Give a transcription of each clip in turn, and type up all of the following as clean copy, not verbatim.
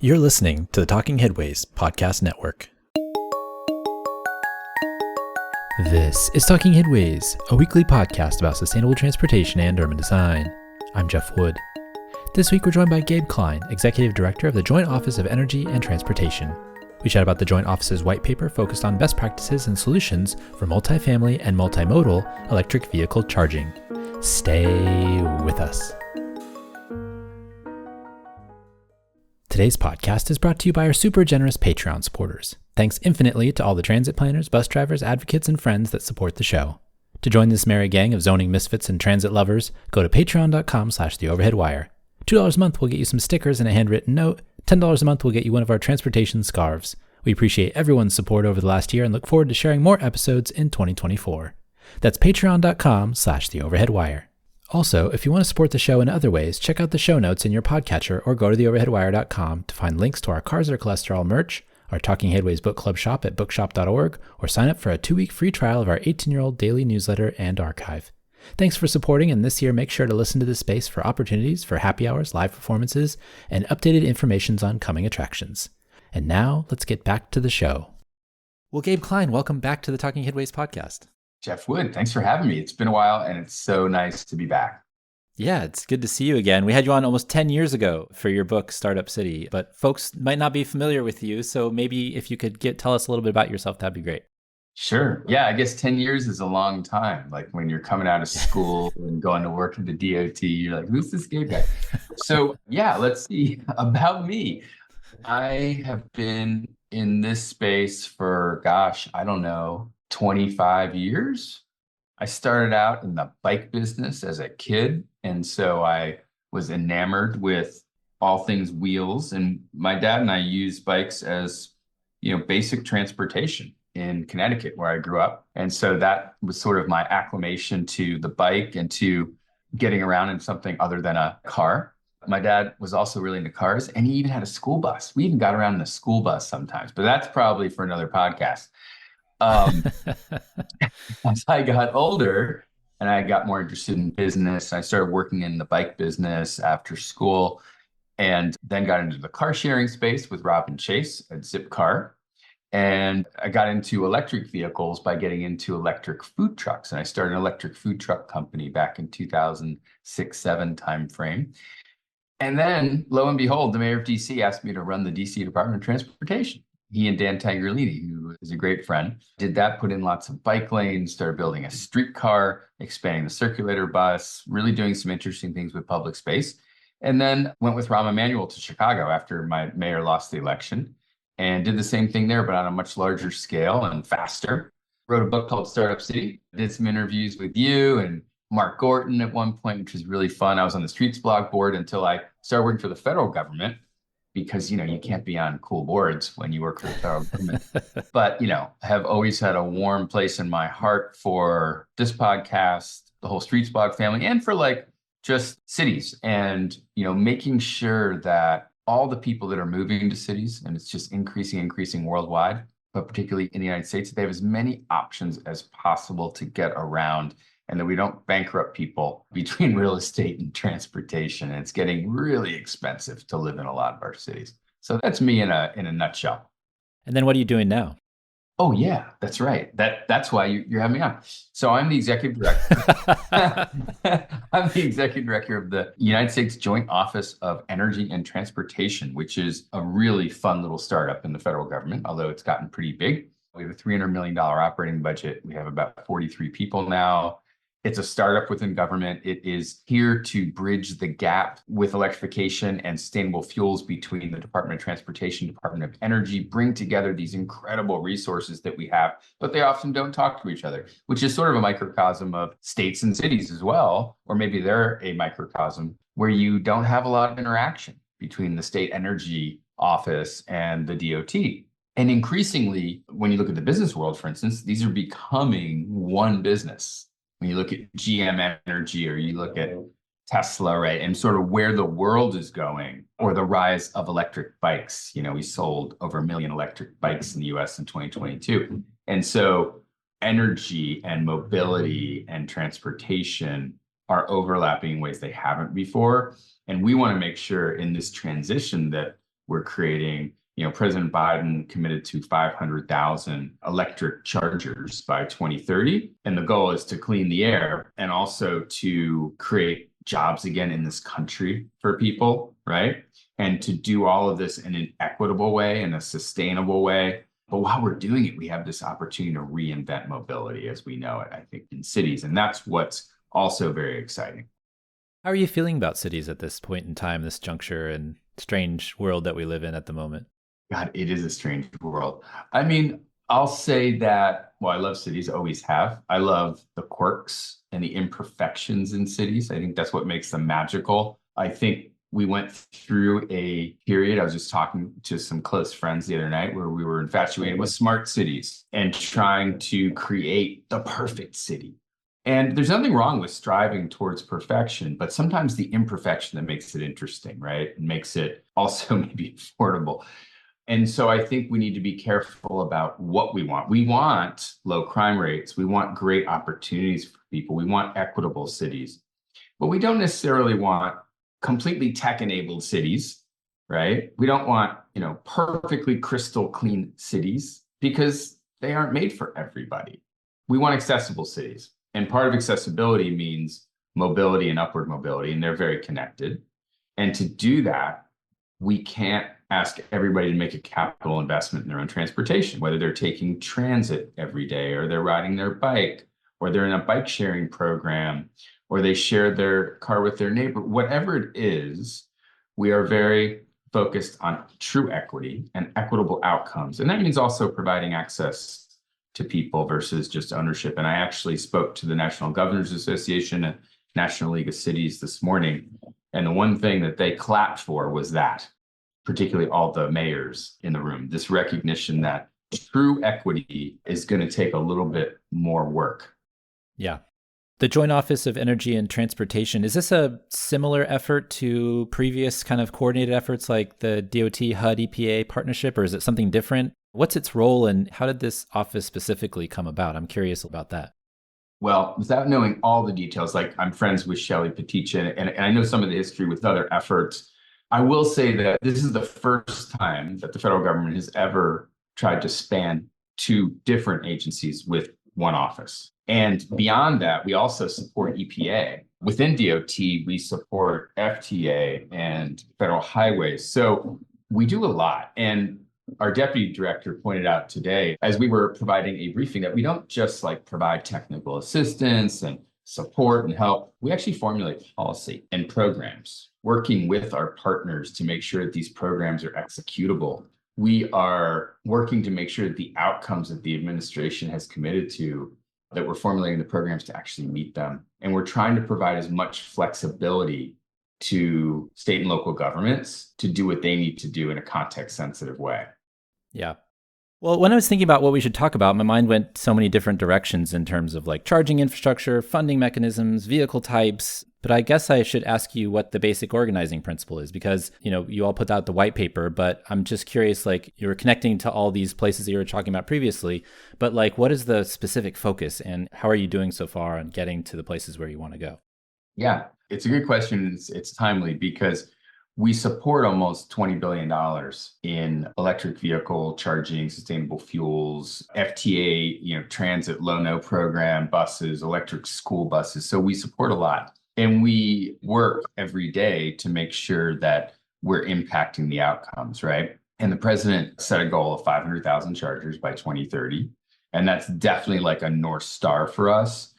You're listening to the Talking Headways Podcast Network. This is Talking Headways, a weekly podcast about sustainable transportation and urban design. I'm Jeff Wood. This week we're joined by Gabe Klein, Executive Director of the Joint Office of Energy and Transportation. We chat about the Joint Office's white paper focused on best practices and solutions for multifamily and multimodal electric vehicle charging. Stay with us. Today's podcast is brought to you by our super generous Patreon supporters. Thanks infinitely to all the transit planners, bus drivers, advocates, and friends that support the show. To join this merry gang of zoning misfits and transit lovers, go to patreon.com/theoverheadwire. $2 a month will get you some stickers and a handwritten note. $10 a month will get you one of our transportation scarves. We appreciate everyone's support over the last year and look forward to sharing more episodes in 2024. That's patreon.com/theoverheadwire. Also, if you want to support the show in other ways, check out the show notes in your podcatcher or go to theoverheadwire.com to find links to our Cars Are Cholesterol merch, our Talking Headways book club shop at bookshop.org, or sign up for a 2-week free trial of our 18-year-old daily newsletter and archive. Thanks for supporting, and this year make sure to listen to this space for opportunities for happy hours, live performances, and updated information on coming attractions. And now, let's get back to the show. Well, Gabe Klein, welcome back to the Talking Headways podcast. Jeff Wood, thanks for having me. It's been a while, and it's so nice to be back. Yeah, it's good to see you again. We had you on almost 10 years ago for your book, Startup City, but folks might not be familiar with you, so maybe if you could tell us a little bit about yourself, that'd be great. Sure. Yeah, I guess 10 years is a long time. Like when you're coming out of school and going to work at the DOT, you're like, who's this gay guy? So yeah, let's see about me. I have been in this space for, 25 years. I started out in the bike business as a kid. And so I was enamored with all things wheels. And my dad and I used bikes as, basic transportation in Connecticut, where I grew up. And so that was sort of my acclimation to the bike and to getting around in something other than a car. My dad was also really into cars, and he even had a school bus. We even got around in a school bus sometimes, but that's probably for another podcast. As I got older and I got more interested in business, I started working in the bike business after school, and then got into the car sharing space with Rob and Chase at Zipcar. And I got into electric vehicles by getting into electric food trucks. And I started an electric food truck company back in 2006-07 timeframe. And then, lo and behold, the mayor of DC asked me to run the DC Department of Transportation. He and Dan Tagliolini, who is a great friend, did that, put in lots of bike lanes, started building a streetcar, expanding the circulator bus, really doing some interesting things with public space. And then went with Rahm Emanuel to Chicago after my mayor lost the election and did the same thing there, but on a much larger scale and faster. Wrote a book called Startup City, did some interviews with you and Mark Gorton at one point, which was really fun. I was on the Streets blog board until I started working for the federal government, because, you can't be on cool boards when you work for the federal government. But, have always had a warm place in my heart for this podcast, the whole Streets blog family, and for just cities and, making sure that all the people that are moving to cities, and it's just increasing worldwide, but particularly in the United States, they have as many options as possible to get around, and that we don't bankrupt people between real estate and transportation. And it's getting really expensive to live in a lot of our cities. So that's me in a nutshell. And then what are you doing now? Oh yeah, that's right. That's why you're having me on. So I'm the executive director. I'm the executive director of the United States Joint Office of Energy and Transportation, which is a really fun little startup in the federal government, although it's gotten pretty big. We have a $300 million operating budget. We have about 43 people now. It's a startup within government. It is here to bridge the gap with electrification and sustainable fuels between the Department of Transportation, Department of Energy, bring together these incredible resources that we have, but they often don't talk to each other, which is sort of a microcosm of states and cities as well, or maybe they're a microcosm where you don't have a lot of interaction between the state energy office and the DOT. And increasingly, when you look at the business world, for instance, these are becoming one business. When you look at GM Energy or you look at Tesla, right, and sort of where the world is going, or the rise of electric bikes. We sold over 1 million electric bikes in the US in 2022. And so energy and mobility and transportation are overlapping in ways they haven't before. And we want to make sure in this transition that We're creating, President Biden committed to 500,000 electric chargers by 2030. And the goal is to clean the air and also to create jobs again in this country for people, right? And to do all of this in an equitable way, in a sustainable way. But while we're doing it, we have this opportunity to reinvent mobility as we know it, I think, in cities. And that's what's also very exciting. How are you feeling about cities at this point in time, this juncture and strange world that we live in at the moment? God, it is a strange world. I mean, I'll say that, well, I love cities, always have. I love the quirks and the imperfections in cities. I think that's what makes them magical. I think we went through a period, I was just talking to some close friends the other night, where we were infatuated with smart cities and trying to create the perfect city. And there's nothing wrong with striving towards perfection, but sometimes the imperfection that makes it interesting, right? And makes it also maybe affordable. And so I think we need to be careful about what we want. We want low crime rates. We want great opportunities for people. We want equitable cities, but we don't necessarily want completely tech-enabled cities, right? We don't want, perfectly crystal clean cities because they aren't made for everybody. We want accessible cities. And part of accessibility means mobility and upward mobility, and they're very connected. And to do that, we can't ask everybody to make a capital investment in their own transportation, whether they're taking transit every day, or they're riding their bike, or they're in a bike sharing program, or they share their car with their neighbor. Whatever it is, we are very focused on true equity and equitable outcomes. And that means also providing access to people versus just ownership. And I actually spoke to the National Governors Association and National League of Cities this morning. And the one thing that they clapped for was that, particularly all the mayors in the room, this recognition that true equity is going to take a little bit more work. Yeah. The Joint Office of Energy and Transportation, is this a similar effort to previous kind of coordinated efforts like the DOT HUD EPA partnership, or is it something different? What's its role and how did this office specifically come about? I'm curious about that. Well, without knowing all the details, like I'm friends with Shelley Petitia, and I know some of the history with other efforts. I will say that this is the first time that the federal government has ever tried to span two different agencies with one office. And beyond that, we also support EPA. Within DOT, we support FTA and federal highways. So we do a lot. And our deputy director pointed out today, as we were providing a briefing, that we don't just provide technical assistance and support and help. We actually formulate policy and programs, working with our partners to make sure that these programs are executable. We are working to make sure that the outcomes that the administration has committed to, that we're formulating the programs to actually meet them. And we're trying to provide as much flexibility to state and local governments to do what they need to do in a context-sensitive way. Yeah. Well, when I was thinking about what we should talk about, my mind went so many different directions in terms of charging infrastructure, funding mechanisms, vehicle types. But I guess I should ask you what the basic organizing principle is, because, you all put out the white paper, but I'm just curious, you were connecting to all these places that you were talking about previously, but what is the specific focus and how are you doing so far on getting to the places where you want to go? Yeah, it's a good question. It's timely because we support almost $20 billion in electric vehicle charging, sustainable fuels, FTA, transit low-no program, buses, electric school buses. So we support a lot. And we work every day to make sure that we're impacting the outcomes, right? And the president set a goal of 500,000 chargers by 2030. And that's definitely a North Star for us.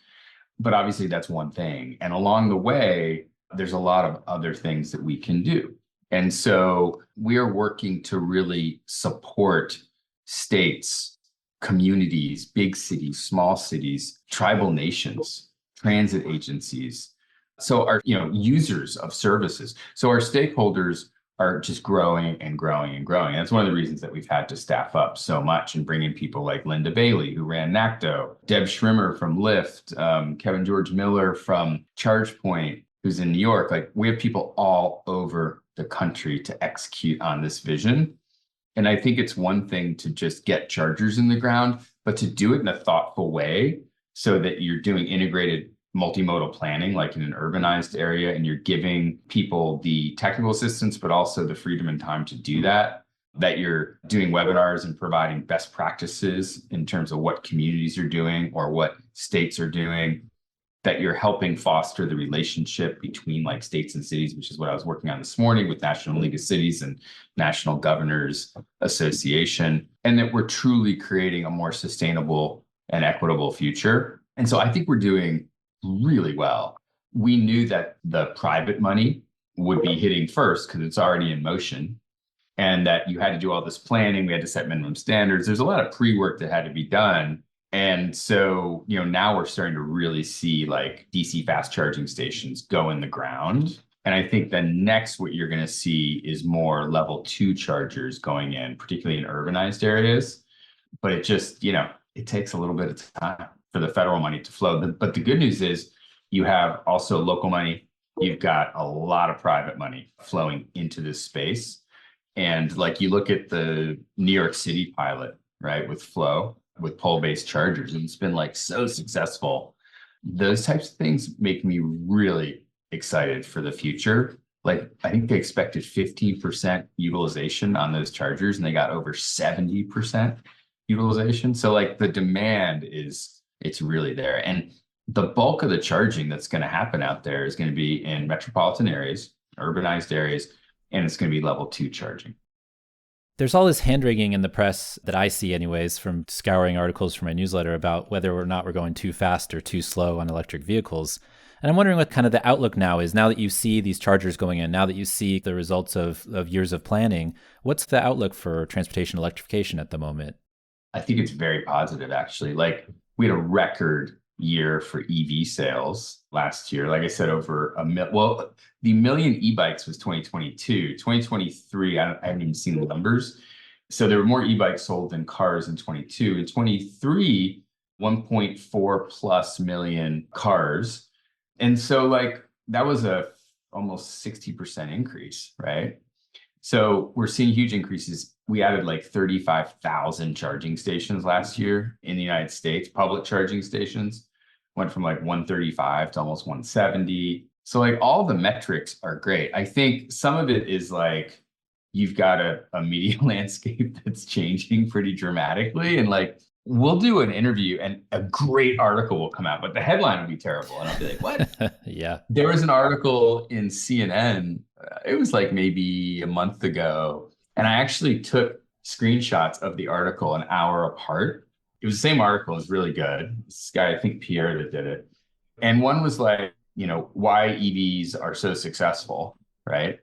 But obviously that's one thing. And along the way, there's a lot of other things that we can do. And so we are working to really support states, communities, big cities, small cities, tribal nations, transit agencies. So our, users of services. So our stakeholders are just growing and growing and growing. That's one of the reasons that we've had to staff up so much and bring in people like Linda Bailey, who ran NACTO, Deb Schrimmer from Lyft, Kevin George Miller from ChargePoint, who's in New York. We have people all over the country to execute on this vision. And I think it's one thing to just get chargers in the ground, but to do it in a thoughtful way so that you're doing integrated multimodal planning, like in an urbanized area, and you're giving people the technical assistance, but also the freedom and time to do that, that you're doing webinars and providing best practices in terms of what communities are doing or what states are doing, that you're helping foster the relationship between like states and cities, which is what I was working on this morning with National League of Cities and National Governors Association, and that we're truly creating a more sustainable and equitable future. And so I think we're doing really well. We knew that the private money would be hitting first because it's already in motion, and that you had to do all this planning. We had to set minimum standards. There's a lot of pre-work that had to be done. And so, now we're starting to really see like DC fast charging stations go in the ground. And I think then next what you're going to see is more level 2 chargers going in, particularly in urbanized areas. But it just, it takes a little bit of time for the federal money to flow. But the good news is you have also local money. You've got a lot of private money flowing into this space. And like you look at the New York City pilot, right, with Flow, with pole-based chargers, and it's been like so successful. Those types of things make me really excited for the future. Like I think they expected 15% utilization on those chargers, and they got over 70% utilization. So like the demand it's really there. And the bulk of the charging that's going to happen out there is going to be in metropolitan areas, urbanized areas, and it's going to be level 2 charging. There's all this hand-wringing in the press that I see anyways from scouring articles for my newsletter about whether or not we're going too fast or too slow on electric vehicles. And I'm wondering what kind of the outlook now is, now that you see these chargers going in, now that you see the results of years of planning, what's the outlook for transportation electrification at the moment? I think it's very positive, actually. Like we had a record year for EV sales last year. Like I said, over the million e-bikes was 2022. 2023, I haven't even seen the numbers. So there were more e-bikes sold than cars in 22. In 23, 1.4 plus million cars. And so like that was a almost 60% increase, right? So we're seeing huge increases. We added like 35,000 charging stations last year in the United States. Public charging stations went from like 135 to almost 170. So like all the metrics are great. I think some of it is like you've got a media landscape that's changing pretty dramatically. And like we'll do an interview and a great article will come out, but the headline will be terrible. And I'll be like, what? Yeah. There was an article in CNN. It was like maybe a month ago. And I actually took screenshots of the article an hour apart. It was the same article. It was really good. This guy, I think Pierre, that did it. And one was like, why EVs are so successful, right?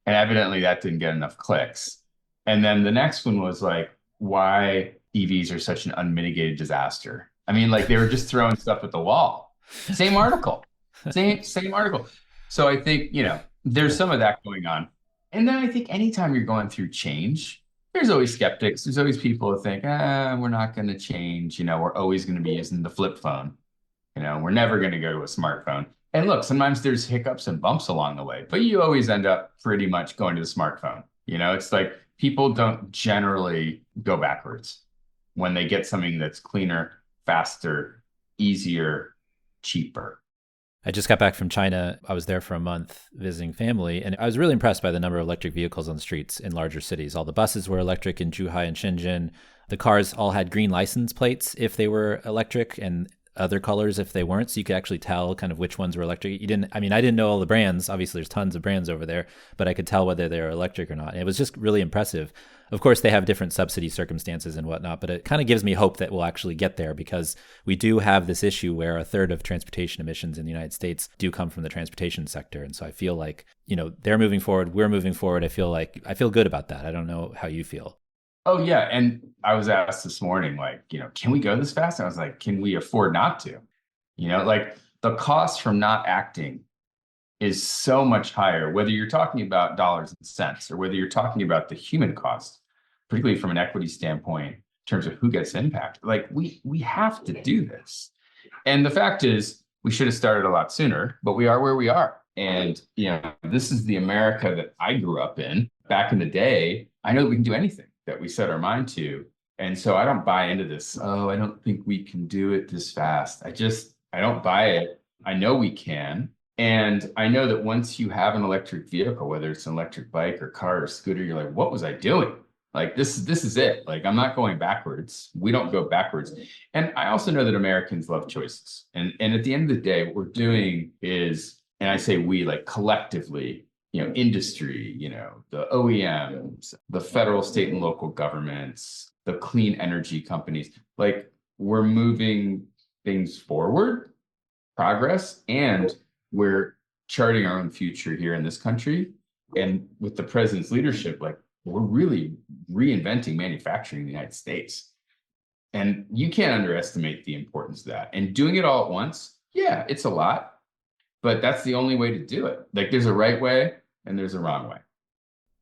And evidently that didn't get enough clicks. And then the next one was like, why EVs are such an unmitigated disaster. I mean, like they were just throwing stuff at the wall. Same article, same article. So I think, there's some of that going on. And then I think anytime you're going through change, there's always skeptics. There's always people who think, we're not going to change. We're always going to be using the flip phone. We're never going to go to a smartphone. And look, sometimes there's hiccups and bumps along the way, but you always end up pretty much going to the smartphone. It's like people don't generally go backwards when they get something that's cleaner, faster, easier, cheaper. I just got back from China. I was there for a month visiting family, and I was really impressed by the number of electric vehicles on the streets in larger cities. All the buses were electric in Zhuhai and Shenzhen. The cars all had green license plates if they were electric, and other colors if they weren't, so you could actually tell kind of which ones were electric. I didn't know all the brands. Obviously, there's tons of brands over there, but I could tell whether they were electric or not. And it was just really impressive. Of course, they have different subsidy circumstances and whatnot, but it kind of gives me hope that we'll actually get there, because we do have this issue where a third of transportation emissions in the United States do come from the transportation sector. And so I feel like, they're moving forward, we're moving forward. I feel good about that. I don't know how you feel. Oh, yeah. And I was asked this morning, like, can we go this fast? And I was like, can we afford not to? Like the cost from not acting is so much higher, whether you're talking about dollars and cents or whether you're talking about the human cost, particularly from an equity standpoint, in terms of who gets impacted. Like we have to do this. And the fact is, we should have started a lot sooner, but we are where we are. And, this is the America that I grew up in. Back in the day, I know that we can do anything that we set our mind to. And so I don't buy into this. Oh, I don't think we can do it this fast. I don't buy it. I know we can. And I know that once you have an electric vehicle, whether it's an electric bike or car or scooter, you're like, what was I doing? Like this is it. Like I'm not going backwards. We don't go backwards. And I also know that Americans love choices. And at the end of the day, what we're doing is, and I say we, like collectively, industry, the OEMs, the federal, state, and local governments, the clean energy companies, like we're moving things forward, progress, and we're charting our own future here in this country. And with the president's leadership, like we're really reinventing manufacturing in the United States. And you can't underestimate the importance of that. And doing it all at once, yeah, it's a lot, but that's the only way to do it. Like there's a right way and there's a wrong way,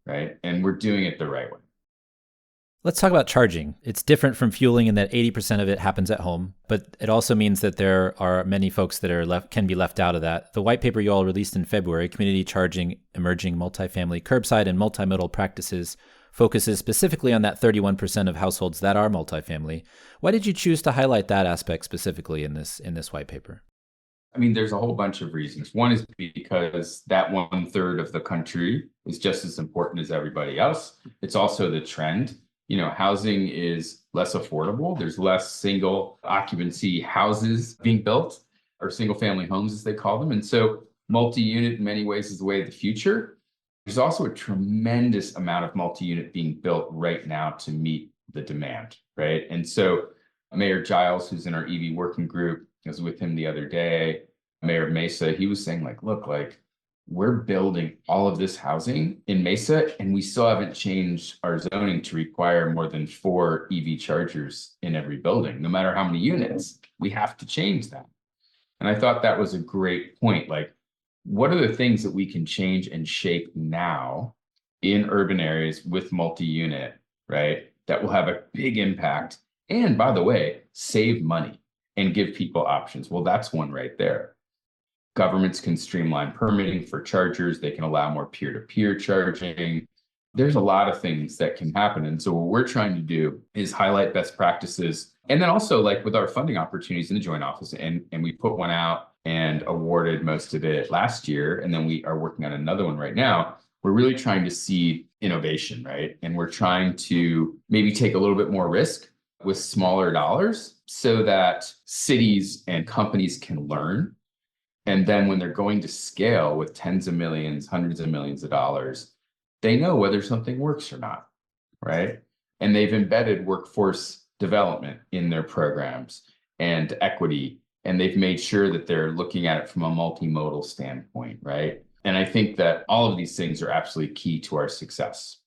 right? And we're doing it the right way. Let's talk about charging. It's different from fueling in that 80% of it happens at home, but it also means that there are many folks that can be left out of that. The white paper you all released in February, Community Charging, Emerging Multifamily, Curbside, and Multimodal Practices, focuses specifically on that 31% of households that are multifamily. Why did you choose to highlight that aspect specifically in this white paper? I mean, there's a whole bunch of reasons. One is because that 1/3 of the country is just as important as everybody else. It's also the trend. Housing is less affordable. There's less single occupancy houses being built, or single family homes as they call them. And so multi-unit in many ways is the way of the future. There's also a tremendous amount of multi-unit being built right now to meet the demand, right? And so Mayor Giles, who's in our EV working group, I was with him the other day, Mayor of Mesa, he was saying like, look, like we're building all of this housing in Mesa and we still haven't changed our zoning to require more than 4 EV chargers in every building, no matter how many units. We have to change that. And I thought that was a great point. Like, what are the things that we can change and shape now in urban areas with multi-unit, right? That will have a big impact. And by the way, save money and give people options. Well, that's one right there. Governments can streamline permitting for chargers. They can allow more peer-to-peer charging. There's a lot of things that can happen. And so what we're trying to do is highlight best practices. And then also like with our funding opportunities in the joint office, and we put one out and awarded most of it last year. And then we are working on another one right now. We're really trying to seed innovation, right? And we're trying to maybe take a little bit more risk with smaller dollars so that cities and companies can learn. And then when they're going to scale with tens of millions, hundreds of millions of dollars, they know whether something works or not, right? And they've embedded workforce development in their programs and equity, and they've made sure that they're looking at it from a multimodal standpoint, right? And I think that all of these things are absolutely key to our success.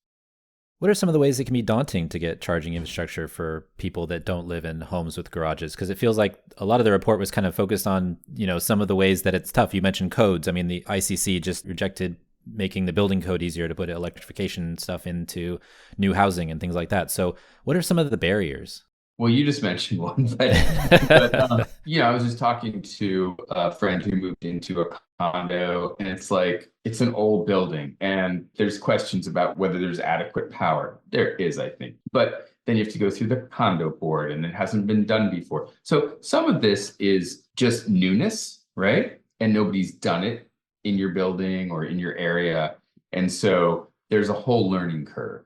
What are some of the ways it can be daunting to get charging infrastructure for people that don't live in homes with garages? Because it feels like a lot of the report was kind of focused on, some of the ways that it's tough. You mentioned codes. I mean, the ICC just rejected making the building code easier to put electrification stuff into new housing and things like that. So what are some of the barriers? Well, you just mentioned one, but I was just talking to a friend who moved into a condo, and it's like, it's an old building, and there's questions about whether there's adequate power. There is, I think, but then you have to go through the condo board, and it hasn't been done before. So some of this is just newness, right? And nobody's done it in your building or in your area. And so there's a whole learning curve.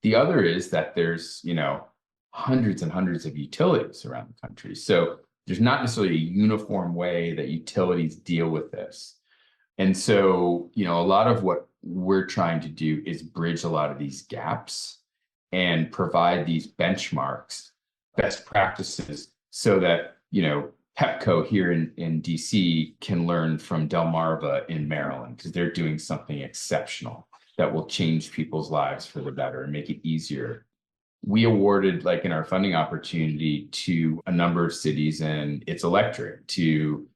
The other is that there's, hundreds and hundreds of utilities around the country. So there's not necessarily a uniform way that utilities deal with this. And so, a lot of what we're trying to do is bridge a lot of these gaps and provide these benchmarks, best practices, so that, Pepco here in DC can learn from Delmarva in Maryland, because they're doing something exceptional that will change people's lives for the better and make it easier. We awarded, like in our funding opportunity, to a number of cities, and it's electric, to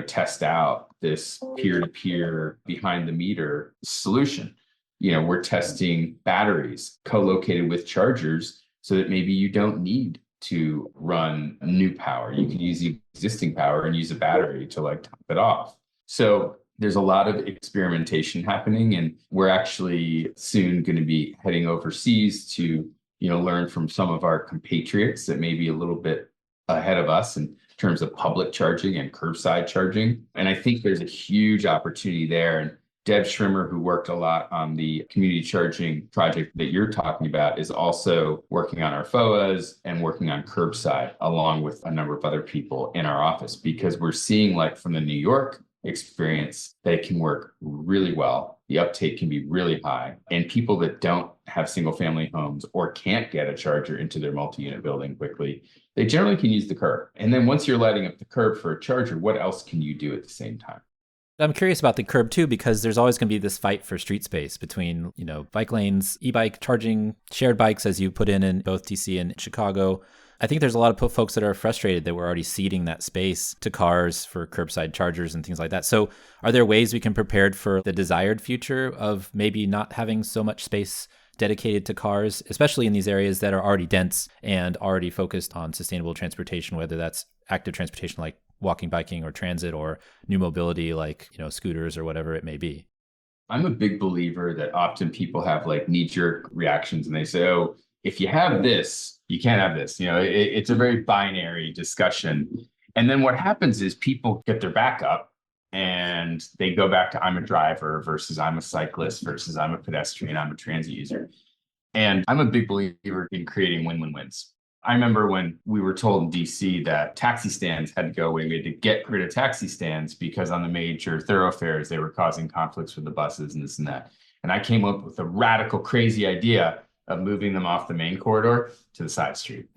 test out this peer-to-peer behind the meter solution. We're testing batteries co-located with chargers so that maybe you don't need to run new power. You can use the existing power and use a battery to top it off. So there's a lot of experimentation happening, and we're actually soon going to be heading overseas to learn from some of our compatriots that may be a little bit ahead of us and terms of public charging and curbside charging. And I think there's a huge opportunity there. And Deb Schrimmer, who worked a lot on the community charging project that you're talking about, is also working on our FOAs and working on curbside, along with a number of other people in our office, because we're seeing, like from the New York experience, that it can work really well. The uptake can be really high. And people that don't have single family homes or can't get a charger into their multi-unit building quickly, they generally can use the curb. And then once you're lighting up the curb for a charger, what else can you do at the same time? I'm curious about the curb too, because there's always going to be this fight for street space between, bike lanes, e-bike charging, shared bikes, as you put in both DC and Chicago. I think there's a lot of folks that are frustrated that we're already ceding that space to cars for curbside chargers and things like that. So are there ways we can prepare for the desired future of maybe not having so much space dedicated to cars, especially in these areas that are already dense and already focused on sustainable transportation, whether that's active transportation like walking, biking, or transit, or new mobility like, scooters or whatever it may be? I'm a big believer that often people have like knee-jerk reactions and they say, oh, if you have this, you can't have this. It's a very binary discussion. And then what happens is people get their back up and they go back to I'm a driver versus I'm a cyclist versus I'm a pedestrian, I'm a transit user. And I'm a big believer in creating win-win-wins. I remember when we were told in DC that taxi stands had to go away. We had to get rid of taxi stands because on the major thoroughfares, they were causing conflicts with the buses and this and that. And I came up with a radical, crazy idea of moving them off the main corridor to the side street.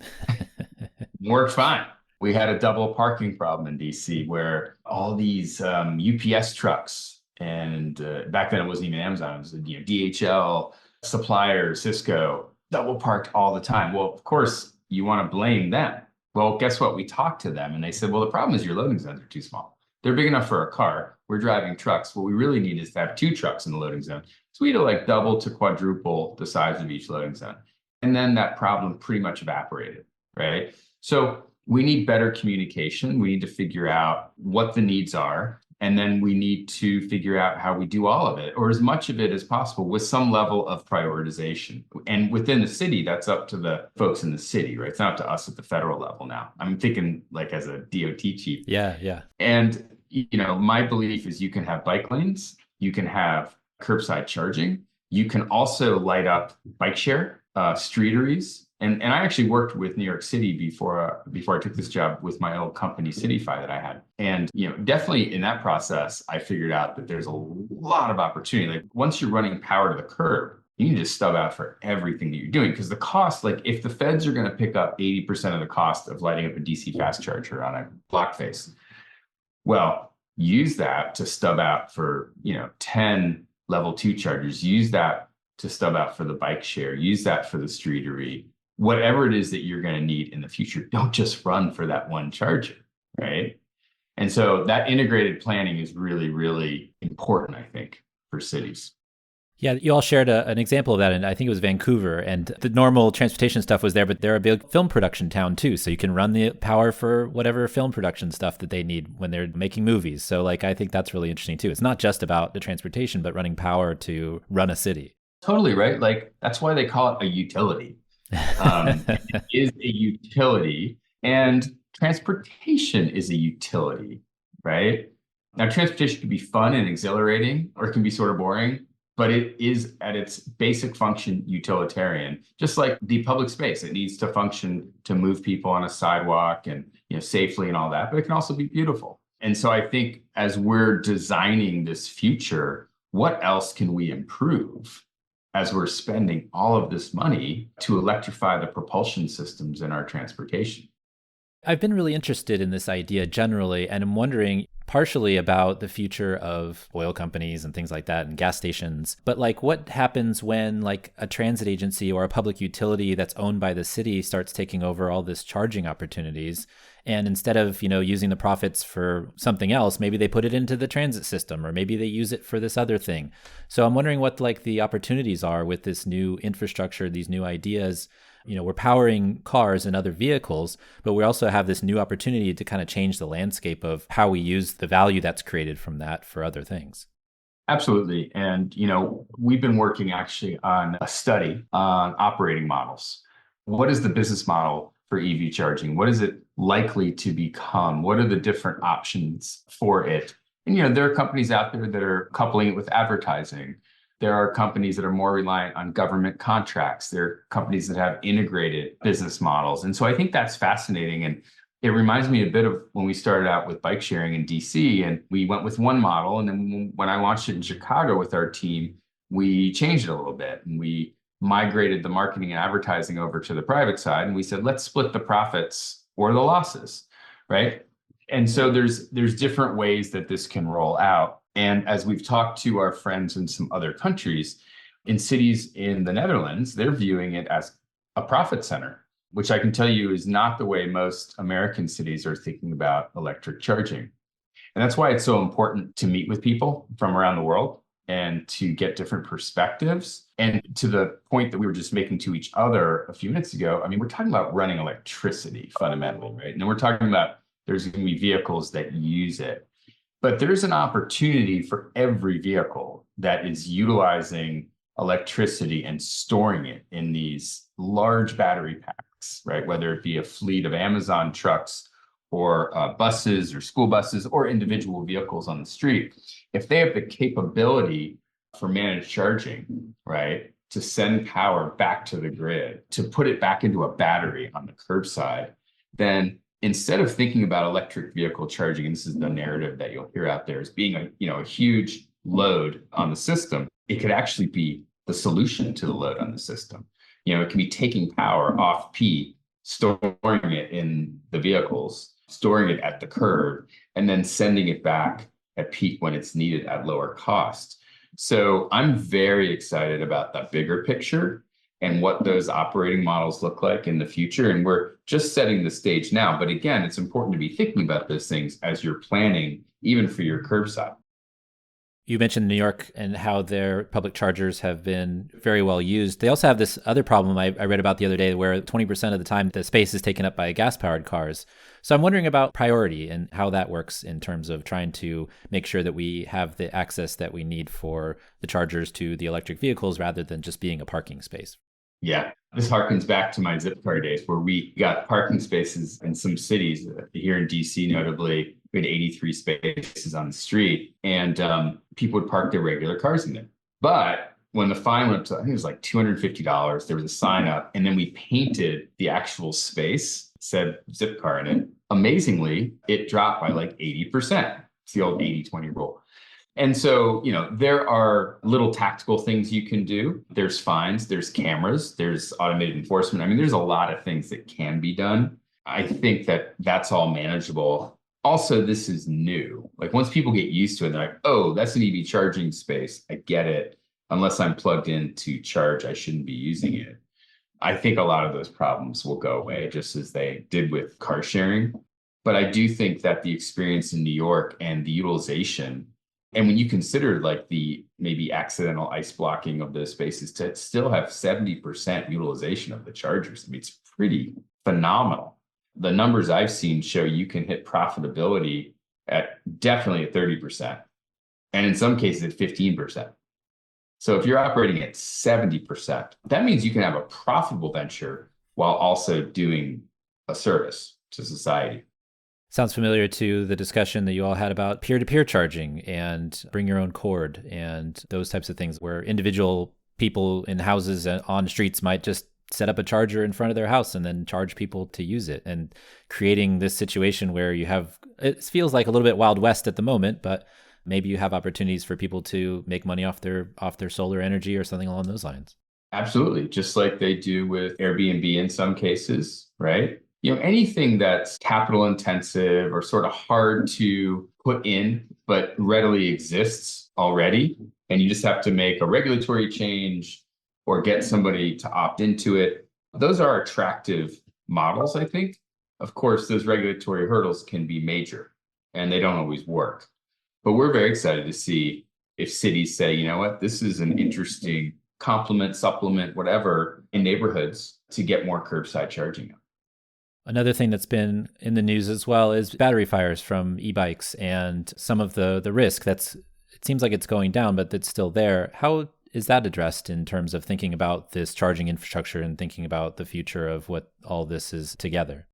Worked fine. We had a double parking problem in DC where all these UPS trucks, and back then it wasn't even Amazon, it was DHL, suppliers, Cisco, double parked all the time. Well, of course, you want to blame them. Well, guess what? We talked to them and they said, well, the problem is your loading zones are too small. They're big enough for a car. We're driving trucks. What we really need is to have 2 trucks in the loading zone. So we had to like double to quadruple the size of each loading zone. And then that problem pretty much evaporated, right? So we need better communication. We need to figure out what the needs are. And then we need to figure out how we do all of it, or as much of it as possible, with some level of prioritization. And within the city, that's up to the folks in the city, right? It's not up to us at the federal level now. I'm thinking like as a DOT chief. Yeah. And, my belief is you can have bike lanes, you can have curbside charging, you can also light up bike share, streeteries. And I actually worked with New York City before I took this job with my old company, Cityfy, that I had. And, definitely in that process, I figured out that there's a lot of opportunity. Like once you're running power to the curb, you need to stub out for everything that you're doing. Because the cost, like if the feds are going to pick up 80% of the cost of lighting up a DC fast charger on a block face, well, use that to stub out for, 10 level 2 chargers, use that to stub out for the bike share, use that for the streetery. Whatever it is that you're going to need in the future, don't just run for that one charger, right? And so that integrated planning is really, really important, I think, for cities. Yeah, you all shared an example of that, and I think it was Vancouver, and the normal transportation stuff was there, but they're a big film production town too, so you can run the power for whatever film production stuff that they need when they're making movies. So I think that's really interesting too. It's not just about the transportation, but running power to run a city. Totally, right? Like that's why they call it a utility. It is a utility, and transportation is a utility, right? Now, transportation can be fun and exhilarating, or it can be sort of boring, but it is at its basic function utilitarian. Just like the public space, it needs to function to move people on a sidewalk and safely and all that, but it can also be beautiful. And so I think as we're designing this future, what else can we improve as we're spending all of this money to electrify the propulsion systems in our transportation? I've been really interested in this idea generally, and I'm wondering partially about the future of oil companies and things like that and gas stations. But what happens when a transit agency or a public utility that's owned by the city starts taking over all this charging opportunities? And instead of, using the profits for something else, maybe they put it into the transit system, or maybe they use it for this other thing. So I'm wondering what the opportunities are with this new infrastructure, these new ideas. We're powering cars and other vehicles, but we also have this new opportunity to kind of change the landscape of how we use the value that's created from that for other things. Absolutely. And, we've been working actually on a study on operating models. What is the business model for EV charging? What is it likely to become? What are the different options for it? And, there are companies out there that are coupling it with advertising. There are companies that are more reliant on government contracts. There are companies that have integrated business models. And so I think that's fascinating. And it reminds me a bit of when we started out with bike sharing in DC, and we went with one model. And then when I launched it in Chicago with our team, we changed it a little bit and we migrated the marketing and advertising over to the private side. And we said, let's split the profits or the losses, right? And so there's different ways that this can roll out. And as we've talked to our friends in some other countries, in cities in the Netherlands, they're viewing it as a profit center, which I can tell you is not the way most American cities are thinking about electric charging. And that's why it's so important to meet with people from around the world and to get different perspectives. And to the point that we were just making to each other a few minutes ago, I mean, we're talking about running electricity fundamentally, right? And we're talking about there's going to be vehicles that use it. But there's an opportunity for every vehicle that is utilizing electricity and storing it in these large battery packs, right? Whether it be a fleet of Amazon trucks or buses or school buses or individual vehicles on the street. If they have the capability for managed charging, right, to send power back to the grid, to put it back into a battery on the curbside, then instead of thinking about electric vehicle charging, and this is the narrative that you'll hear out there, as being a huge load on the system, it could actually be the solution to the load on the system. It can be taking power off peak, storing it in the vehicles, storing it at the curb, and then sending it back at peak when it's needed at lower cost. So I'm very excited about that bigger picture and what those operating models look like in the future. And we're just setting the stage now. But again, it's important to be thinking about those things as you're planning, even for your curbside. You mentioned New York and how their public chargers have been very well used. They also have this other problem I read about the other day where 20% of the time the space is taken up by gas-powered cars. So I'm wondering about priority and how that works in terms of trying to make sure that we have the access that we need for the chargers to the electric vehicles rather than just being a parking space. Yeah, this harkens back to my Zipcar days where we got parking spaces in some cities. Here in DC, notably, we had 83 spaces on the street, and people would park their regular cars in there. But when the fine went up to, I think it was like $250, there was a sign up, and then we painted the actual space, said Zipcar in it. Amazingly, it dropped by like 80%. It's the old 80-20 rule. And so, there are little tactical things you can do. There's fines, there's cameras, there's automated enforcement. I mean, there's a lot of things that can be done. I think that that's all manageable. Also, this is new. Like once people get used to it, they're like, oh, that's an EV charging space. I get it. Unless I'm plugged in to charge, I shouldn't be using it. I think a lot of those problems will go away, just as they did with car sharing. But I do think that the experience in New York and the utilization, and when you consider like the maybe accidental ice blocking of those spaces to still have 70% utilization of the chargers, I mean, it's pretty phenomenal. The numbers I've seen show you can hit profitability at definitely at 30%, and in some cases at 15%. So if you're operating at 70%, that means you can have a profitable venture while also doing a service to society. Sounds familiar to the discussion that you all had about peer-to-peer charging and bring your own cord and those types of things where individual people in houses and on streets might just set up a charger in front of their house and then charge people to use it, and creating this situation where you have, it feels like a little bit Wild West at the moment, but maybe you have opportunities for people to make money off their solar energy or something along those lines. Absolutely. Just like they do with Airbnb in some cases, right? Anything that's capital intensive or sort of hard to put in, but readily exists already, and you just have to make a regulatory change or get somebody to opt into it. Those are attractive models, I think. Of course, those regulatory hurdles can be major and they don't always work. But we're very excited to see if cities say, you know what, this is an interesting complement, supplement, whatever, in neighborhoods to get more curbside charging. Another thing that's been in the news as well is battery fires from e-bikes and some of the risk it seems like it's going down, but it's still there. How is that addressed in terms of thinking about this charging infrastructure and thinking about the future of what all this is together?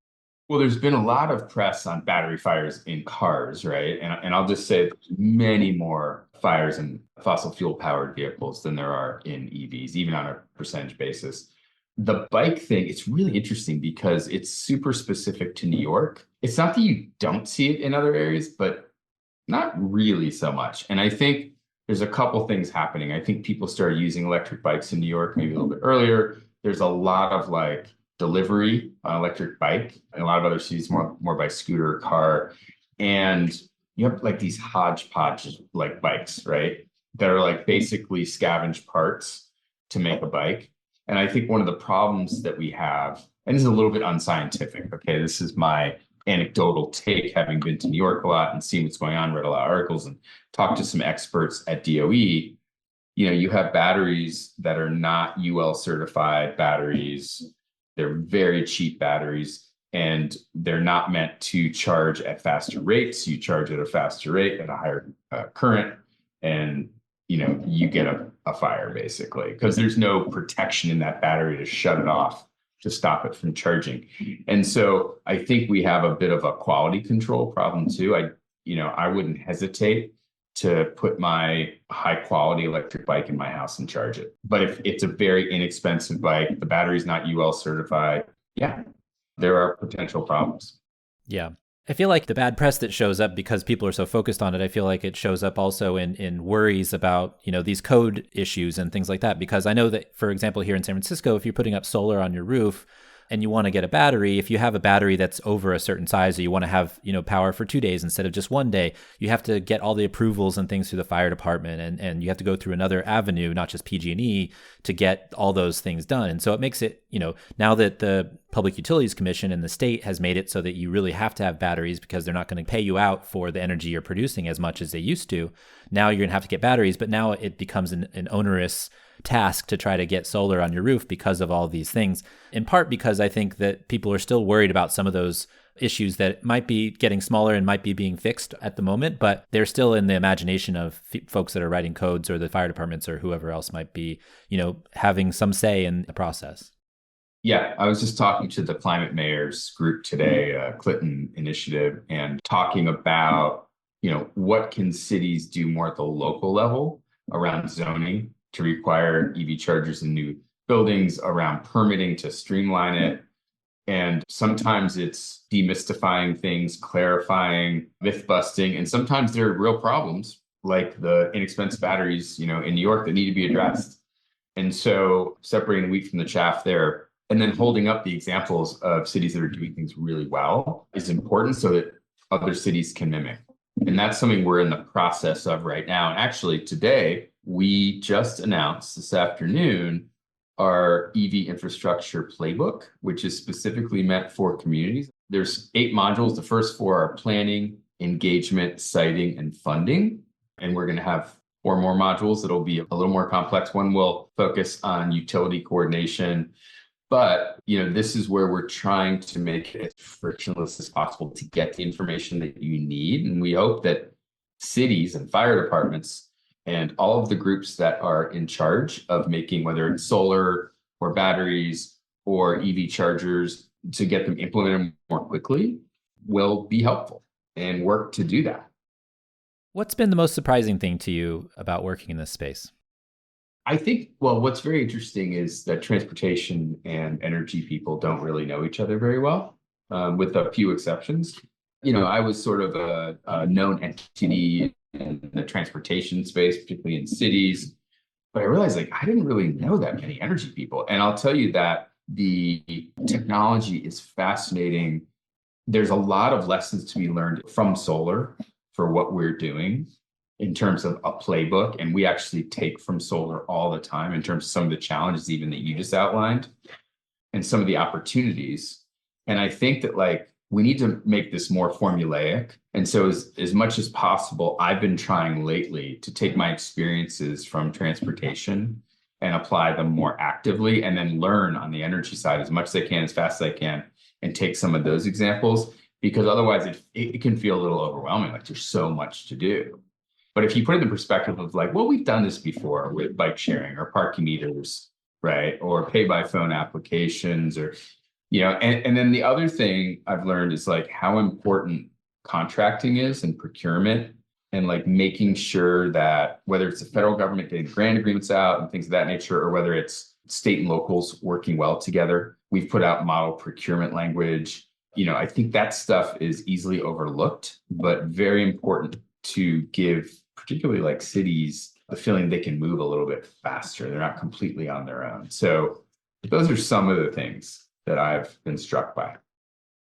Well, there's been a lot of press on battery fires in cars, right? And I'll just say there's many more fires in fossil fuel powered vehicles than there are in EVs, even on a percentage basis. The bike thing, it's really interesting because it's super specific to New York. It's not that you don't see it in other areas, but not really so much. And I think there's a couple things happening. I think people started using electric bikes in New York maybe a little bit earlier. There's a lot of like delivery on electric bike, and a lot of other cities more by scooter or car. And you have like these hodgepodge like bikes, right? That are like basically scavenged parts to make a bike. And I think one of the problems that we have, and this is a little bit unscientific, okay, this is my anecdotal take, having been to New York a lot and seen what's going on, read a lot of articles and talked to some experts at DOE. You have batteries that are not UL certified batteries. They're very cheap batteries, and they're not meant to charge at faster rates. You charge at a faster rate at a higher current, and you get a fire basically because there's no protection in that battery to shut it off, to stop it from charging. And so I think we have a bit of a quality control problem too. I wouldn't hesitate to put my high quality electric bike in my house and charge it. But if it's a very inexpensive bike, the battery's not UL certified, yeah, there are potential problems. Yeah. I feel like the bad press that shows up because people are so focused on it, I feel like it shows up also in worries about, these code issues and things like that. Because I know that, for example, here in San Francisco, if you're putting up solar on your roof and you want to get a battery, if you have a battery that's over a certain size, or you want to have, power for 2 days instead of just 1 day, you have to get all the approvals and things through the fire department, and you have to go through another avenue, not just PG&E, to get all those things done. And so it makes it, now that the Public Utilities Commission and the state has made it so that you really have to have batteries because they're not going to pay you out for the energy you're producing as much as they used to. Now you're going to have to get batteries, but now it becomes an onerous task to try to get solar on your roof because of all these things, in part because I think that people are still worried about some of those issues that might be getting smaller and might be being fixed at the moment, but they're still in the imagination of folks that are writing codes or the fire departments or whoever else might be, having some say in the process. Yeah, I was just talking to the Climate Mayors group today, Clinton Initiative, and talking about, what can cities do more at the local level around zoning to require EV chargers in new buildings, around permitting to streamline it. And sometimes it's demystifying things, clarifying, myth busting, and sometimes there are real problems like the inexpensive batteries, in New York that need to be addressed. And so separating the wheat from the chaff there, and then holding up the examples of cities that are doing things really well is important so that other cities can mimic. And that's something we're in the process of right now. And actually today, we just announced this afternoon our EV infrastructure playbook, which is specifically meant for communities. There's 8 modules. The first 4 are planning, engagement, siting, and funding. And we're going to have 4 more modules that'll be a little more complex. One will focus on utility coordination. But, this is where we're trying to make it as frictionless as possible to get the information that you need. And we hope that cities and fire departments and all of the groups that are in charge of making, whether it's solar or batteries or EV chargers, to get them implemented more quickly, will be helpful and work to do that. What's been the most surprising thing to you about working in this space? I think, what's very interesting is that transportation and energy people don't really know each other very well, with a few exceptions. I was sort of a known entity in the transportation space, particularly in cities, but I realized I didn't really know that many energy people. And I'll tell you that the technology is fascinating. There's a lot of lessons to be learned from solar for what we're doing in terms of a playbook. And we actually take from solar all the time in terms of some of the challenges even that you just outlined and some of the opportunities. And I think that we need to make this more formulaic. And so as much as possible, I've been trying lately to take my experiences from transportation and apply them more actively, and then learn on the energy side as much as I can, as fast as I can, and take some of those examples, because otherwise it can feel a little overwhelming, there's so much to do. But if you put it in the perspective of like, well, we've done this before with bike sharing or parking meters, right? Or pay by phone applications or, and then the other thing I've learned is like how important contracting is and procurement and like making sure that whether it's the federal government getting grant agreements out and things of that nature, or whether it's state and locals working well together, we've put out model procurement language. I think that stuff is easily overlooked, but very important to give particularly like cities the feeling they can move a little bit faster. They're not completely on their own. So those are some of the things that I've been struck by.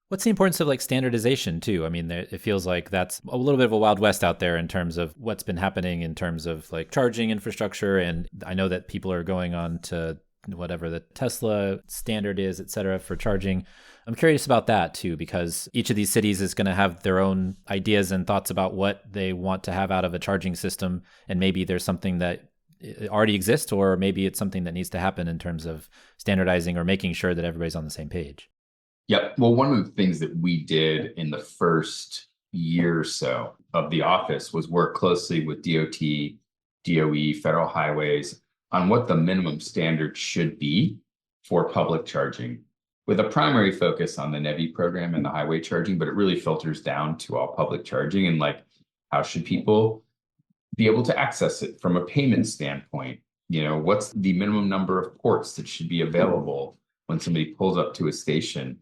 What's the importance of like standardization too? I mean, it feels like that's a little bit of a Wild West out there in terms of what's been happening in terms of like charging infrastructure. And I know that people are going on to whatever the Tesla standard is, et cetera, for charging. I'm curious about that too, because each of these cities is going to have their own ideas and thoughts about what they want to have out of a charging system. And maybe there's something that already exists, or maybe it's something that needs to happen in terms of standardizing or making sure that everybody's on the same page. Yep. Well, one of the things that we did in the first year or so of the office was work closely with DOT, DOE, federal highways on what the minimum standard should be for public charging, with a primary focus on the NEVI program and the highway charging, but it really filters down to all public charging and like how should people be able to access it from a payment standpoint? What's the minimum number of ports that should be available when somebody pulls up to a station?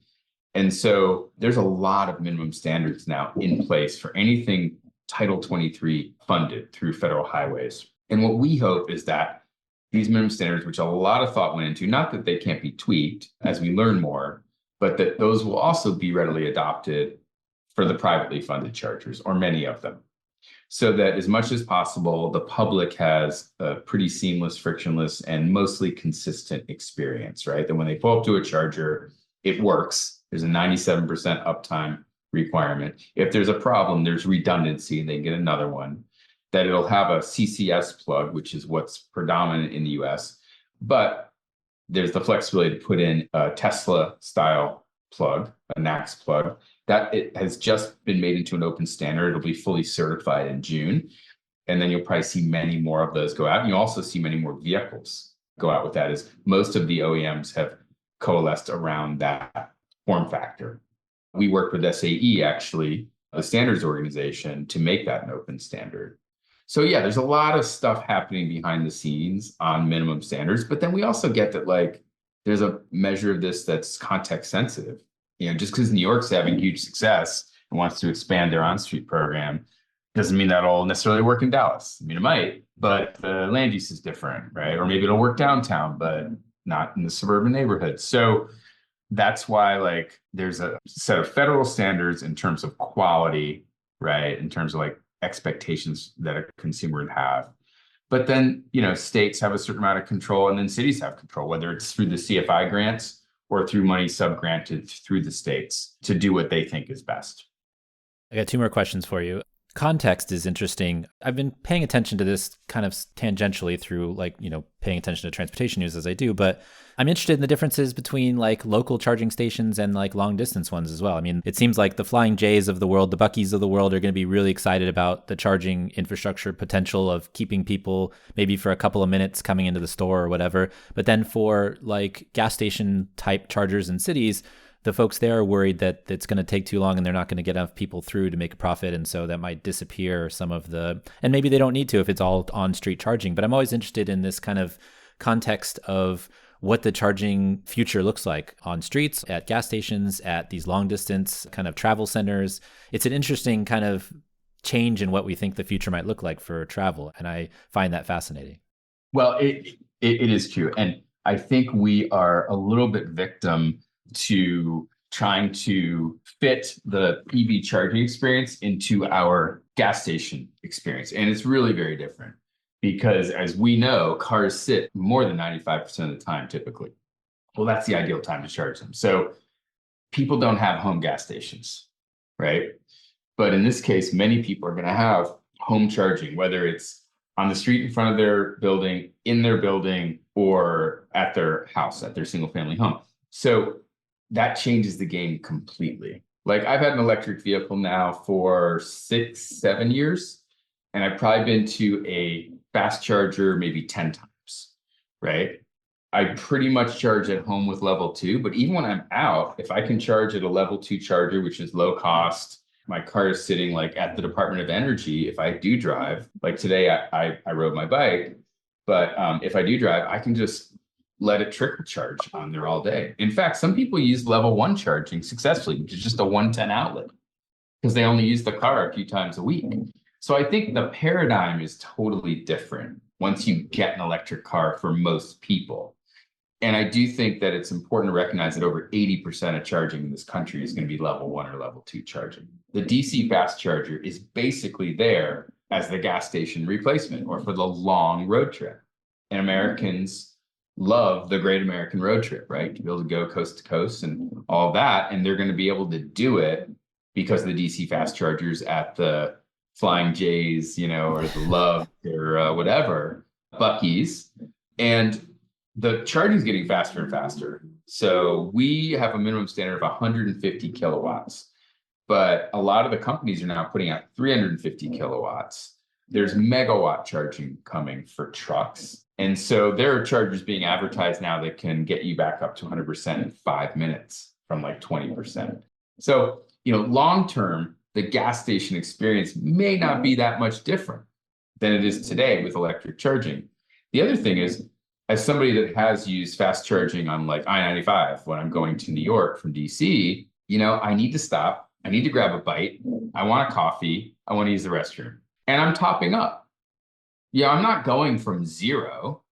And so there's a lot of minimum standards now in place for anything Title 23 funded through federal highways. And what we hope is that these minimum standards, which a lot of thought went into, not that they can't be tweaked as we learn more, but that those will also be readily adopted for the privately funded chargers, or many of them, so that as much as possible, the public has a pretty seamless, frictionless, and mostly consistent experience, right? That when they pull up to a charger, it works. There's a 97% uptime requirement. If there's a problem, there's redundancy and they get another one. That it'll have a CCS plug, which is what's predominant in the US, but there's the flexibility to put in a Tesla style plug, a NACS plug, that it has just been made into an open standard. It'll be fully certified in June. And then you'll probably see many more of those go out. And you'll also see many more vehicles go out with that, as most of the OEMs have coalesced around that form factor. We worked with SAE, actually, the standards organization, to make that an open standard. So yeah, there's a lot of stuff happening behind the scenes on minimum standards, but then we also get that like there's a measure of this that's context sensitive. Just because New York's having huge success and wants to expand their on-street program doesn't mean that'll necessarily work in Dallas. I mean, it might, but the land use is different, right? Or maybe it'll work downtown, but not in the suburban neighborhood. So that's why like there's a set of federal standards in terms of quality, right? In terms of like expectations that a consumer would have. But then, states have a certain amount of control, and then cities have control, whether it's through the CFI grants or through money sub-granted through the states to do what they think is best. I got two more questions for you. Context is interesting. I've been paying attention to this kind of tangentially through paying attention to transportation news as I do, but I'm interested in the differences between like local charging stations and like long distance ones as well. I mean, it seems like the Flying J's of the world, the Buc-ee's of the world are going to be really excited about the charging infrastructure potential of keeping people maybe for a couple of minutes coming into the store or whatever. But then for like gas station type chargers in cities, the folks there are worried that it's going to take too long and they're not going to get enough people through to make a profit. And so that might disappear some of and maybe they don't need to if it's all on street charging. But I'm always interested in this kind of context of what the charging future looks like on streets, at gas stations, at these long distance kind of travel centers. It's an interesting kind of change in what we think the future might look like for travel. And I find that fascinating. Well, it is true. And I think we are a little bit victim to trying to fit the EV charging experience into our gas station experience. And it's really very different because, as we know, cars sit more than 95% of the time typically. Well, that's the ideal time to charge them. So people don't have home gas stations, right? But in this case, many people are going to have home charging, whether it's on the street in front of their building, in their building, or at their house, at their single family home. So that changes the game completely. Like I've had an electric vehicle now for 6-7 years, And I've probably been to a fast charger maybe 10 times, right? I pretty much charge at home with level 2, but even when I'm out, if I can charge at a level 2 charger, which is low cost, my car is sitting like at the Department of Energy. If I do drive, like today, I rode my bike, but if I do drive, I can just let it trickle charge on there all day. In fact, some people use level 1 charging successfully, which is just a 110 outlet because they only use the car a few times a week. So I think the paradigm is totally different once you get an electric car for most people. And I do think that it's important to recognize that over 80% of charging in this country is going to be level 1 or level 2 charging. The DC fast charger is basically there as the gas station replacement or for the long road trip. And Americans love the great American road trip, right? To be able to go coast to coast and all that. And they're going to be able to do it because of the DC fast chargers at the Flying J's, or the Love or whatever, Buc-ee's. And the charging is getting faster and faster. So we have a minimum standard of 150 kilowatts, but a lot of the companies are now putting out 350 kilowatts. There's megawatt charging coming for trucks. And so there are chargers being advertised now that can get you back up to 100% in 5 minutes from like 20%. So, long term, the gas station experience may not be that much different than it is today with electric charging. The other thing is, as somebody that has used fast charging on like I-95 when I'm going to New York from DC, I need to stop. I need to grab a bite. I want a coffee. I want to use the restroom. And I'm topping up. I'm not going from 0.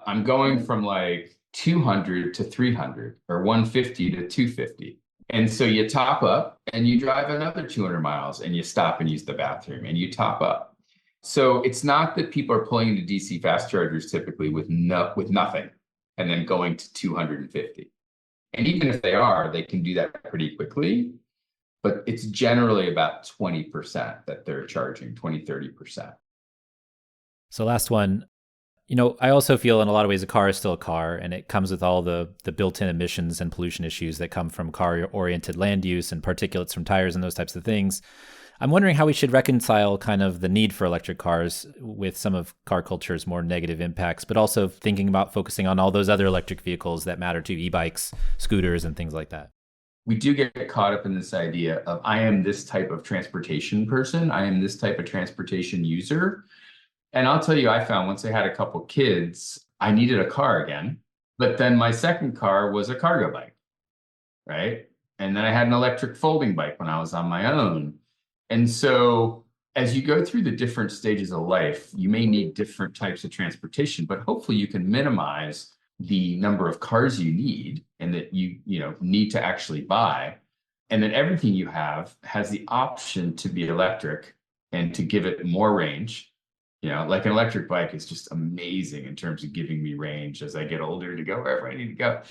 I'm going from like 200 to 300 or 150 to 250. And so you top up and you drive another 200 miles and you stop and use the bathroom and you top up. So it's not that people are pulling into DC fast chargers typically with nothing and then going to 250. And even if they are, they can do that pretty quickly. But it's generally about 20% that they're charging, 20-30%. So last one, I also feel in a lot of ways a car is still a car, and it comes with all the built-in emissions and pollution issues that come from car-oriented land use and particulates from tires and those types of things. I'm wondering how we should reconcile kind of the need for electric cars with some of car culture's more negative impacts, but also thinking about focusing on all those other electric vehicles that matter to e-bikes, scooters, and things like that. We do get caught up in this idea of I am this type of transportation person. I am this type of transportation user. And I'll tell you, I found once I had a couple kids, I needed a car again. But then my second car was a cargo bike, right? And then I had an electric folding bike when I was on my own. And so as you go through the different stages of life, you may need different types of transportation, but hopefully you can minimize the number of cars you need and that you need to actually buy. And then everything you have has the option to be electric and to give it more range. Like an electric bike is just amazing in terms of giving me range as I get older to go wherever I need to go.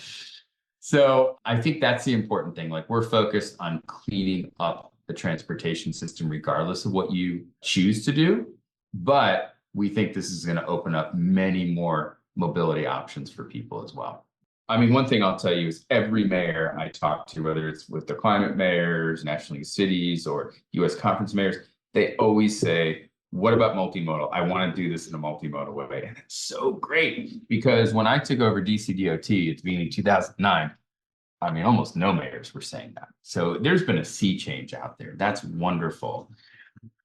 So I think that's the important thing. Like we're focused on cleaning up the transportation system, regardless of what you choose to do. But we think this is going to open up many more mobility options for people as well. I mean, one thing I'll tell you is every mayor I talk to, whether it's with the climate mayors, National League of Cities, or US conference mayors, they always say, what about multimodal? I want to do this in a multimodal way. And it's so great because when I took over DC DOT at the beginning of 2009, I mean, almost no mayors were saying that. So there's been a sea change out there. That's wonderful.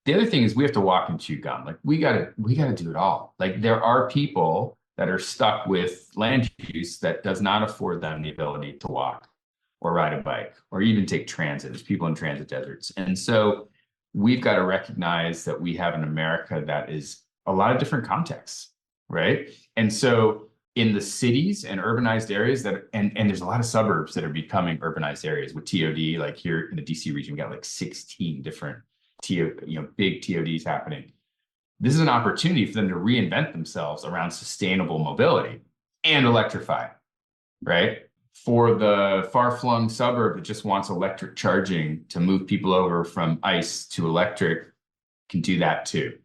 The other thing is we have to walk and chew gum. Like we gotta do it all. Like there are people that are stuck with land use that does not afford them the ability to walk or ride a bike or even take transit. There's people in transit deserts. And so we've got to recognize that we have an America that is a lot of different contexts, right? And so in the cities and urbanized areas and there's a lot of suburbs that are becoming urbanized areas with TOD, like here in the DC region, we got like 16 different big TODs happening. This is an opportunity for them to reinvent themselves around sustainable mobility and electrify, right? For the far-flung suburb that just wants electric charging to move people over from ICE to electric, can do that too.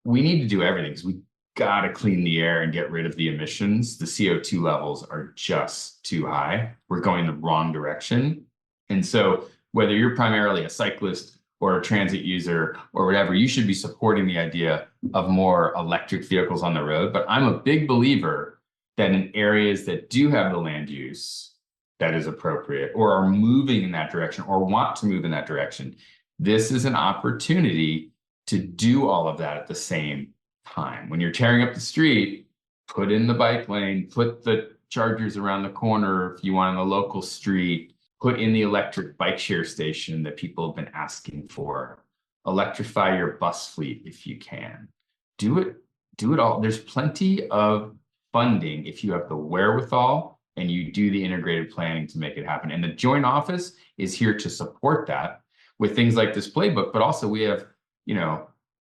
We need to do everything because we got to clean the air and get rid of the emissions. The CO2 levels are just too high. We're going the wrong direction. And so whether you're primarily a cyclist or a transit user or whatever, you should be supporting the idea of more electric vehicles on the road. But I'm a big believer that in areas that do have the land use that is appropriate or are moving in that direction or want to move in that direction, this is an opportunity to do all of that at the same time. When you're tearing up the street, put in the bike lane, put the chargers around the corner if you want on the local street, put in the electric bike share station that people have been asking for, electrify your bus fleet if you can. Do it all. There's plenty of funding if you have the wherewithal and you do the integrated planning to make it happen. And the joint office is here to support that with things like this playbook, but also we have,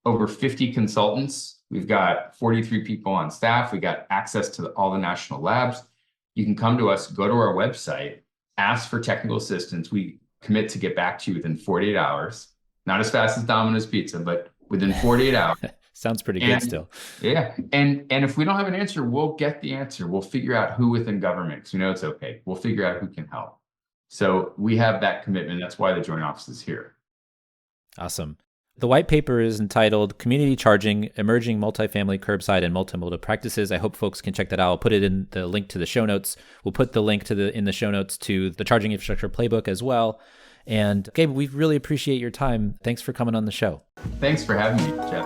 over 50 consultants. We've got 43 people on staff. We got access to all the national labs. You can come to us, go to our website, ask for technical assistance. We commit to get back to you within 48 hours. Not as fast as Domino's Pizza, but within 48 hours. Sounds pretty good still. Yeah. And if we don't have an answer, we'll get the answer. We'll figure out who within government, because we know it's okay. We'll figure out who can help. So we have that commitment. That's why the joint office is here. Awesome. The white paper is entitled Community Charging, Emerging Multifamily, Curbside, and Multimodal Practices. I hope folks can check that out. I'll put it in the link to the show notes. We'll put the link in the show notes to the Charging Infrastructure Playbook as well. And Gabe, we really appreciate your time. Thanks for coming on the show. Thanks for having me, Jeff.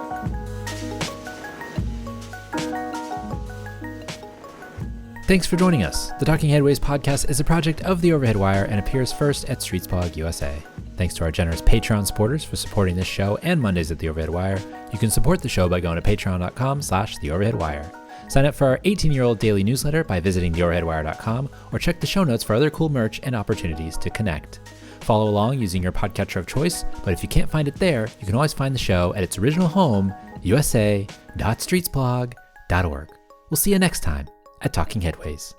Thanks for joining us. The Talking Headways podcast is a project of the Overhead Wire and appears first at StreetsBlog USA. Thanks to our generous Patreon supporters for supporting this show and Mondays at the Overhead Wire. You can support the show by going to patreon.com/theoverheadwire. Sign up for our 18-year-old daily newsletter by visiting theoverheadwire.com or check the show notes for other cool merch and opportunities to connect. Follow along using your podcatcher of choice, but if you can't find it there, you can always find the show at its original home, usa.streetsblog.org. We'll see you next time at Talking Headways.